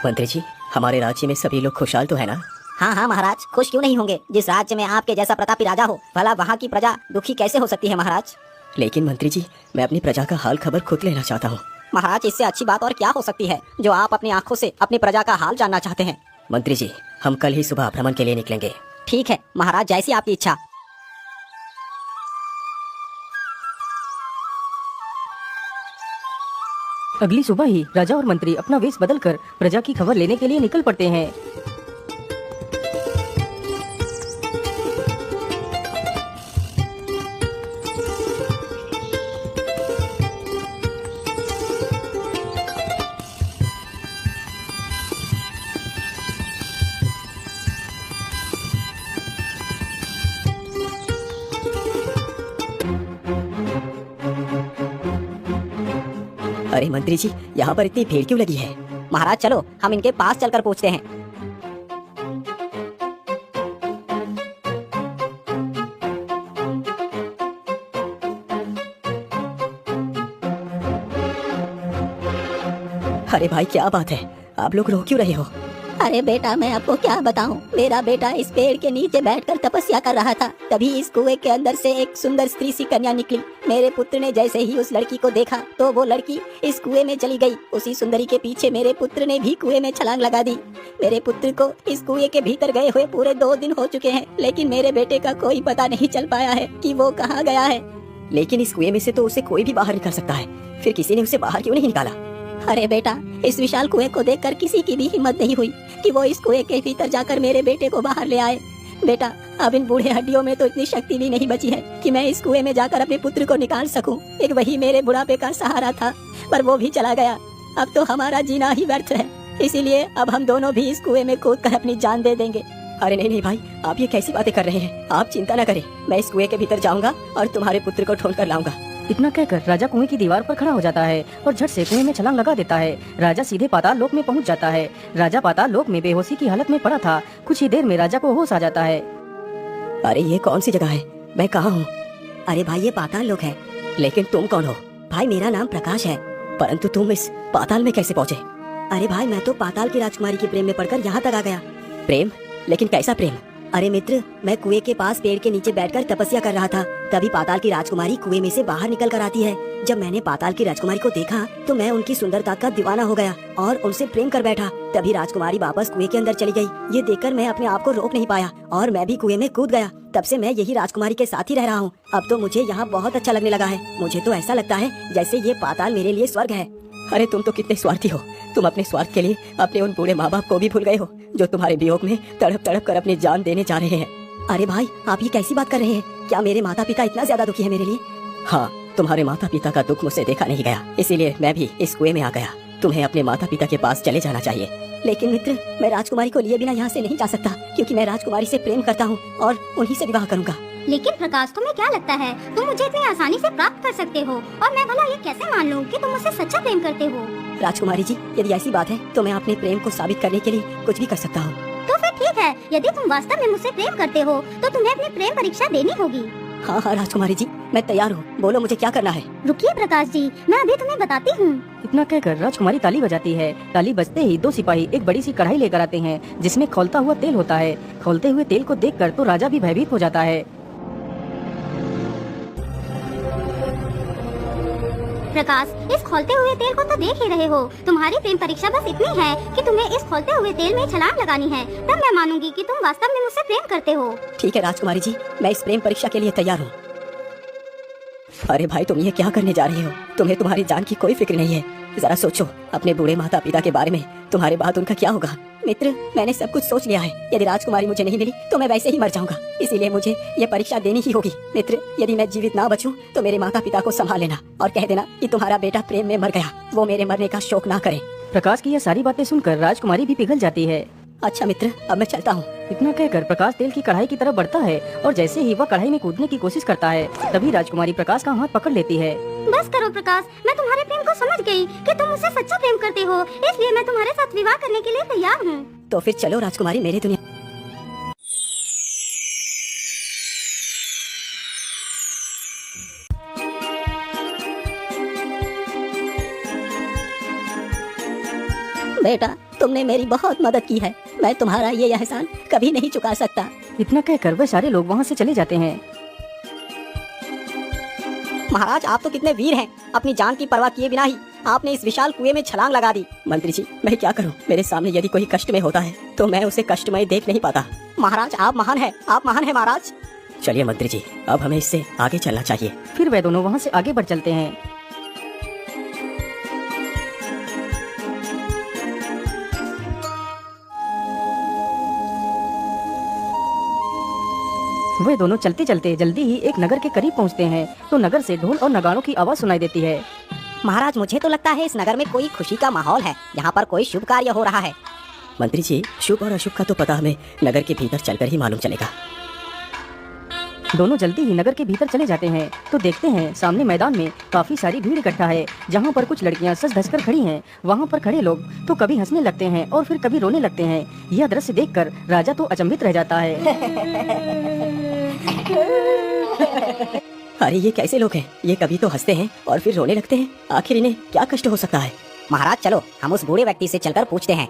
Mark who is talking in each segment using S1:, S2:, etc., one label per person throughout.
S1: मंत्री जी, हमारे राज्य में सभी लोग खुशहाल तो है ना?
S2: हाँ हाँ महाराज, खुश क्यों नहीं होंगे। जिस राज्य में आपके जैसा प्रतापी राजा हो, भला वहाँ की प्रजा दुखी कैसे हो सकती है महाराज।
S1: लेकिन मंत्री जी, मैं अपनी प्रजा का हाल खबर खुद लेना चाहता हूँ।
S2: महाराज, इससे अच्छी बात और क्या हो सकती है जो आप अपनी आंखों से अपनी प्रजा का हाल जानना चाहते हैं।
S1: मंत्री जी, हम कल ही सुबह भ्रमण के लिए निकलेंगे।
S2: ठीक है महाराज, जैसी आपकी इच्छा।
S3: अगली सुबह ही राजा और मंत्री अपना वेश बदलकर प्रजा की खबर लेने के लिए निकल पड़ते हैं।
S1: अरे मंत्री जी, यहाँ पर इतनी भीड़ क्यों लगी है?
S2: महाराज चलो हम इनके पास चलकर पूछते हैं।
S1: अरे भाई, क्या बात है? आप लोग रो क्यों रहे हो?
S2: अरे बेटा, मैं आपको क्या बताऊं। मेरा बेटा इस पेड़ के नीचे बैठकर तपस्या कर रहा था, तभी इस कुएं के अंदर से एक सुंदर स्त्री सी कन्या निकली। मेरे पुत्र ने जैसे ही उस लड़की को देखा तो वो लड़की इस कुएं में चली गई। उसी सुंदरी के पीछे मेरे पुत्र ने भी कुएं में छलांग लगा दी। मेरे पुत्र को इस कुएं के भीतर गए हुए पूरे 2 दिन हो चुके हैं, लेकिन मेरे बेटे का कोई पता नहीं चल पाया है कि वो कहाँ गया है।
S1: लेकिन इस कुएं में से तो उसे कोई भी बाहर निकल सकता है, फिर किसी ने उसे बाहर क्यों नहीं निकाला?
S2: अरे बेटा, इस विशाल कुएं को देखकर किसी की भी हिम्मत नहीं हुई कि वो इस कुएं के भीतर जाकर मेरे बेटे को बाहर ले आए। बेटा, अब इन बूढ़े हड्डियों में तो इतनी शक्ति भी नहीं बची है कि मैं इस कुएं में जाकर अपने पुत्र को निकाल सकूं। एक वही मेरे बुढ़ापे का सहारा था, पर वो भी चला गया। अब तो हमारा जीना ही व्यर्थ है, इसीलिए अब हम दोनों भी इस कुएं में कूदकर अपनी जान दे देंगे।
S1: अरे नहीं नहीं भाई, आप ये कैसी बातें कर रहे हैं? आप चिंता न करें, मैं इस कुएं के भीतर जाऊंगा और तुम्हारे पुत्र को ढूंढ कर लाऊंगा।
S3: इतना कहकर राजा कुएं की दीवार पर खड़ा हो जाता है और झट से कुएं में छलांग लगा देता है। राजा सीधे पाताल लोक में पहुंच जाता है। राजा पाताल लोक में बेहोशी की हालत में पड़ा था। कुछ ही देर में राजा को होश आ जाता है।
S1: अरे ये कौन सी जगह है? मैं कहाँ हूँ?
S2: अरे भाई, ये पाताल लोक है।
S1: लेकिन तुम कौन हो?
S2: भाई, मेरा नाम प्रकाश है।
S1: परंतु तुम इस पाताल में कैसे पहुँचे?
S2: अरे भाई, मैं तो पाताल की राजकुमारी के प्रेम में पड़कर यहाँ तक आ गया।
S1: प्रेम? लेकिन कैसा प्रेम?
S2: अरे मित्र, मैं कुएं के पास पेड़ के नीचे बैठकर तपस्या कर रहा था, तभी पाताल की राजकुमारी कुएं में से बाहर निकल कर आती है। जब मैंने पाताल की राजकुमारी को देखा तो मैं उनकी सुंदरता का दीवाना हो गया और उनसे प्रेम कर बैठा। तभी राजकुमारी वापस कुएं के अंदर चली गई। ये देखकर मैं अपने आप को रोक नहीं पाया और मैं भी कुएं में कूद गया। तब से मैं यही राजकुमारी के साथ ही रह रहा हूँ। अब तो मुझे यहाँ बहुत अच्छा लगने लगा है। मुझे तो ऐसा लगता है जैसे ये पाताल मेरे लिए स्वर्ग है।
S1: अरे तुम तो कितने स्वार्थी हो। तुम अपने स्वार्थ के लिए अपने उन बूढ़े माँ बाप को भी भूल गए हो जो तुम्हारे वियोग में तड़प तड़प कर अपनी जान देने जा रहे हैं।
S2: अरे भाई, आप ये कैसी बात कर रहे हैं? क्या मेरे माता पिता इतना ज्यादा दुखी है मेरे लिए?
S1: हाँ, तुम्हारे माता पिता का दुख मुझसे देखा नहीं गया, इसीलिए मैं भी इस कुएं में आ गया। तुम्हें अपने माता पिता के पास चले जाना चाहिए।
S2: लेकिन मित्र, मैं राजकुमारी को लिए बिना यहाँ से नहीं जा सकता, क्योंकि मैं राजकुमारी से प्रेम करता हूँ और उन्हीं से विवाह करूँगा।
S4: लेकिन प्रकाश, तुम्हें क्या लगता है तुम मुझे इतनी आसानी से प्राप्त कर सकते हो? और मैं भला ये कैसे मान लूं कि तुम मुझसे सच्चा प्रेम करते हो?
S2: राजकुमारी जी, यदि ऐसी बात है तो मैं अपने प्रेम को साबित करने के लिए कुछ भी कर सकता हूँ।
S4: तो फिर ठीक है, यदि तुम वास्तव में मुझसे प्रेम करते हो तो तुम्हें अपनी प्रेम परीक्षा देनी होगी।
S2: हाँ हाँ राजकुमारी जी, मैं तैयार हूँ। बोलो मुझे क्या करना है।
S4: रुकिए प्रकाश जी, मैं अभी तुम्हें बताती हूँ।
S3: इतना कहकर राजकुमारी ताली बजाती है। ताली बजते ही 2 सिपाही एक बड़ी सी कढ़ाई लेकर आते हैं जिसमें खौलता हुआ तेल होता है। खौलते हुए तेल को देखकर तो राजा भी भयभीत हो जाता है।
S4: प्रकाश, इस खौलते हुए तेल को तो देख ही रहे हो। तुम्हारी प्रेम परीक्षा बस इतनी है कि तुम्हें इस खौलते हुए तेल में छलांग लगानी है, तब मैं मानूंगी कि तुम वास्तव में मुझसे प्रेम करते हो।
S2: ठीक है राजकुमारी जी, मैं इस प्रेम परीक्षा के लिए तैयार हूँ।
S1: अरे भाई, तुम ये क्या करने जा रहे हो? तुम्हें तुम्हारी जान की कोई फिक्र नहीं है। जरा सोचो अपने बूढ़े माता पिता के बारे में, तुम्हारे बाद उनका क्या होगा?
S2: मित्र, मैंने सब कुछ सोच लिया है। यदि राजकुमारी मुझे नहीं मिली तो मैं वैसे ही मर जाऊंगा, इसीलिए मुझे ये परीक्षा देनी ही होगी। मित्र, यदि मैं जीवित ना बचूं तो मेरे माता पिता को संभाल लेना और कह देना कि तुम्हारा बेटा प्रेम में मर गया। वो मेरे मरने का शोक ना करे।
S3: प्रकाश की यह सारी बातें सुनकर राजकुमारी भी पिघल जाती है।
S2: अच्छा मित्र, अब मैं चलता हूँ।
S3: इतना कहकर प्रकाश तेल की कढ़ाई की तरफ बढ़ता है और जैसे ही वह कढ़ाई में कूदने की कोशिश करता है तभी राजकुमारी प्रकाश का हाथ पकड़ लेती है।
S4: बस करो प्रकाश, मैं तुम्हारे प्रेम को समझ गई कि तुम मुझसे सच्चा प्रेम करते हो, इसलिए मैं तुम्हारे साथ विवाह करने के लिए तैयार हूँ।
S2: तो फिर चलो राजकुमारी, मेरे दुनिया। बेटा,
S1: तुमने मेरी बहुत मदद की है। मैं तुम्हारा ये एहसान कभी नहीं चुका सकता।
S3: इतना कहकर वह सारे लोग वहाँ से चले जाते हैं।
S2: महाराज आप तो कितने वीर हैं, अपनी जान की परवाह किए बिना ही आपने इस विशाल कुएं में छलांग लगा दी।
S1: मंत्री जी मैं क्या करूं, मेरे सामने यदि कोई कष्ट में होता है तो मैं उसे कष्टमय देख नहीं पाता।
S2: महाराज आप महान हैं, आप महान हैं महाराज।
S1: चलिए मंत्री जी अब हमें इससे आगे चलना चाहिए।
S3: फिर वे दोनों वहाँ से आगे बढ़ चलते हैं। वे दोनों चलते चलते जल्दी ही एक नगर के करीब पहुँचते हैं तो नगर से ढोल और नगाड़ों की आवाज़ सुनाई देती है।
S2: महाराज मुझे तो लगता है इस नगर में कोई खुशी का माहौल है, यहाँ पर कोई शुभ कार्य हो रहा है।
S1: मंत्री जी शुभ और अशुभ का तो पता हमें नगर के भीतर चलकर ही मालूम चलेगा।
S3: दोनों जल्दी ही नगर के भीतर चले जाते हैं तो देखते हैं सामने मैदान में काफी सारी भीड़ इकट्ठा है, जहाँ पर कुछ लड़कियाँ सज धज कर खड़ी हैं। वहाँ पर खड़े लोग तो कभी हंसने लगते हैं और फिर कभी रोने लगते हैं। यह दृश्य देखकर राजा तो अचंभित रह जाता है।
S1: अरे ये कैसे लोग हैं, ये कभी तो हंसते हैं और फिर रोने लगते हैं। आखिर इन्हें क्या कष्ट हो सकता है।
S2: महाराज चलो हम उस बूढ़े व्यक्ति से चलकर पूछते हैं।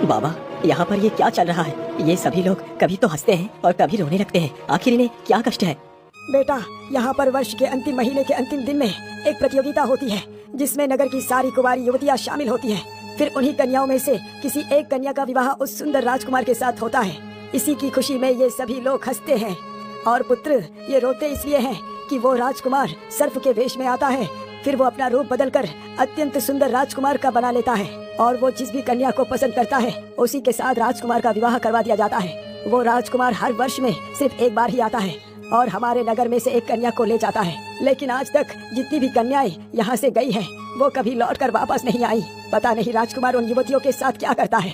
S1: बाबा यहाँ पर ये क्या चल रहा है, ये सभी लोग कभी तो हंसते हैं और कभी रोने लगते हैं। आखिर इन्हें क्या कष्ट है।
S2: बेटा यहाँ पर वर्ष के अंतिम महीने के अंतिम दिन में एक प्रतियोगिता होती है जिसमें नगर की सारी कुंवारी युवतियाँ शामिल होती हैं। फिर उन्हीं कन्याओं में से किसी एक कन्या का विवाह उस सुंदर राजकुमार के साथ होता है। इसी की खुशी में ये सभी लोग हंसते हैं और पुत्र ये रोते इसलिए हैं कि वो राजकुमार सर्प के वेश में आता है। फिर वो अपना रूप बदलकर अत्यंत सुंदर राजकुमार का बना लेता है और वो जिस भी कन्या को पसंद करता है उसी के साथ राजकुमार का विवाह करवा दिया जाता है। वो राजकुमार हर वर्ष में सिर्फ एक बार ही आता है और हमारे नगर में से एक कन्या को ले जाता है। लेकिन आज तक जितनी भी कन्याएं यहाँ से गई हैं, वो कभी लौट कर वापस नहीं आई। पता नहीं राजकुमार उन युवतियों के साथ क्या करता है।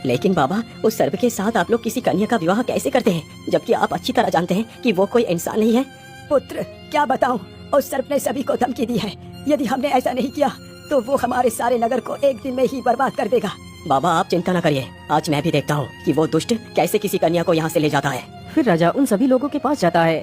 S1: लेकिन बाबा उस सर्प के साथ आप लोग किसी कन्या का विवाह कैसे करते हैं, जबकि आप अच्छी तरह जानते हैं कि वो कोई इंसान नहीं है।
S2: पुत्र क्या बताऊं, उस सर्प ने सभी को धमकी दी है। यदि हमने ऐसा नहीं किया तो वो हमारे सारे नगर को एक दिन में ही बर्बाद कर देगा।
S1: बाबा आप चिंता न करिए, आज मैं भी देखता हूँ कि वो दुष्ट कैसे किसी कन्या को यहाँ से ले जाता है।
S3: फिर राजा उन सभी लोगों के पास जाता है।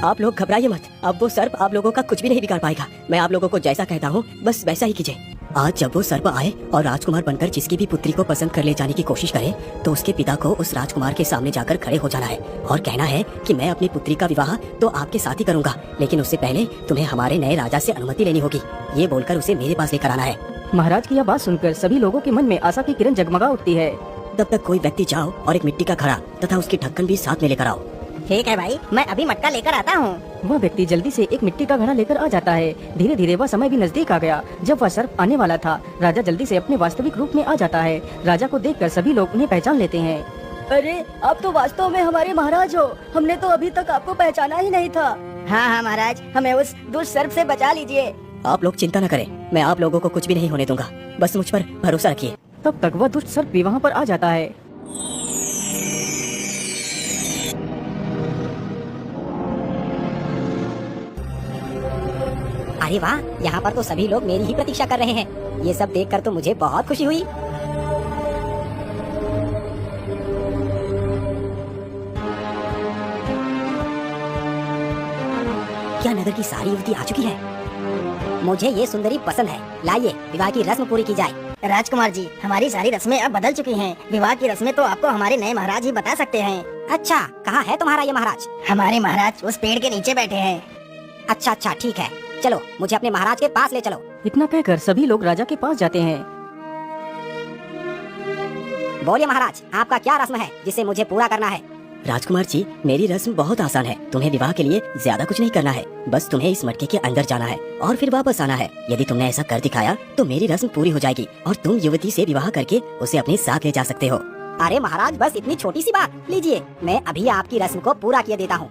S1: आप लोग घबराइए मत, अब वो सर्प आप लोगों का कुछ भी नहीं बिगाड़ पाएगा। मैं आप लोगों को जैसा कहता हूँ बस वैसा ही कीजिए। आज जब वो सर्प आए और राजकुमार बनकर जिसकी भी पुत्री को पसंद कर ले जाने की कोशिश करे तो उसके पिता को उस राजकुमार के सामने जाकर खड़े हो जाना है और कहना है कि मैं अपनी पुत्री का विवाह तो आपके साथ ही करूंगा, लेकिन उससे पहले तुम्हें हमारे नए राजा से अनुमति लेनी होगी। ये बोलकर उसे मेरे पास लेकर आना है।
S3: महाराज की यह बात सुनकर सभी लोगों के मन में आशा की किरण जगमगा उठती है।
S1: तब तक कोई व्यक्ति जाओ और एक मिट्टी का घड़ा तथा उसकी ढक्कन भी साथ में लेकर आओ।
S2: ठीक है भाई, मैं अभी मटका लेकर आता हूँ।
S3: वह व्यक्ति जल्दी से एक मिट्टी का घड़ा लेकर आ जाता है। धीरे धीरे वह समय भी नजदीक आ गया जब वह सर्प आने वाला था। राजा जल्दी से अपने वास्तविक रूप में आ जाता है। राजा को देखकर सभी लोग उन्हें पहचान लेते हैं।
S2: अरे आप तो वास्तव में हमारे महाराज हो, हमने तो अभी तक आपको पहचाना ही नहीं था। हाँ हाँ महाराज, हमें उस दुष्ट सर्प से बचा लीजिए।
S1: आप लोग चिंता न करें, मैं आप लोगों को कुछ भी नहीं होने दूंगा, बस मुझ पर भरोसा रखिए।
S3: तब तक वह दुष्ट सर्प भी वहाँ पर आ जाता है।
S2: अरे वाह, यहाँ पर तो सभी लोग मेरी ही प्रतीक्षा कर रहे हैं। ये सब देखकर तो मुझे बहुत खुशी हुई। क्या नगर की सारी युवती आ चुकी है? मुझे ये सुंदरी पसंद है। लाइए विवाह की रस्म पूरी की जाए।
S5: राजकुमार जी, हमारी सारी रस्में अब बदल चुकी हैं। विवाह की रस्में तो आपको हमारे नए महाराज ही बता सकते हैं।
S2: अच्छा, कहाँ है तुम्हारा ये महाराज?
S5: हमारे महाराज उस पेड़ के नीचे बैठे हैं।
S2: अच्छा अच्छा ठीक है, चलो मुझे अपने महाराज के पास ले चलो।
S3: इतना कहकर सभी लोग राजा के पास जाते हैं।
S2: बोलिए महाराज, आपका क्या रस्म है जिसे मुझे पूरा करना है?
S1: राजकुमार जी मेरी रस्म बहुत आसान है। तुम्हें विवाह के लिए ज्यादा कुछ नहीं करना है, बस तुम्हें इस मटके के अंदर जाना है और फिर वापस आना है। यदि तुमने ऐसा कर दिखाया तो मेरी रस्म पूरी हो जाएगी और तुम युवती से विवाह करके उसे अपने साथ ले जा सकते हो।
S2: अरे महाराज, बस इतनी छोटी सी बात, लीजिए मैं अभी आपकी रस्म को पूरा किए देता हूँ।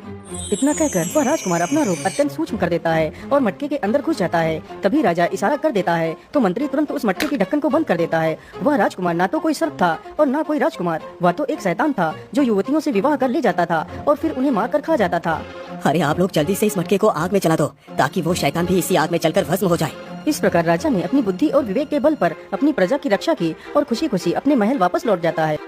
S3: इतना कहकर वह राजकुमार अपना रूप अत्यंत सूक्ष्म कर देता है और मटके के अंदर घुस जाता है। तभी राजा इशारा कर देता है तो मंत्री तुरंत उस मटके की ढक्कन को बंद कर देता है। वह राजकुमार ना तो कोई सर्प था और ना कोई राजकुमार, वह तो एक शैतान था जो युवतियों से विवाह कर ले जाता था और फिर उन्हें मार कर खा जाता था।
S1: अरे आप लोग जल्दी से इस मटके को आग में जला दो ताकि वो शैतान भी इसी आग में जलकर भस्म हो जाए।
S3: इस प्रकार राजा ने अपनी बुद्धि और विवेक के बल पर अपनी प्रजा की रक्षा की और खुशी खुशी अपने महल वापस लौट जाता है।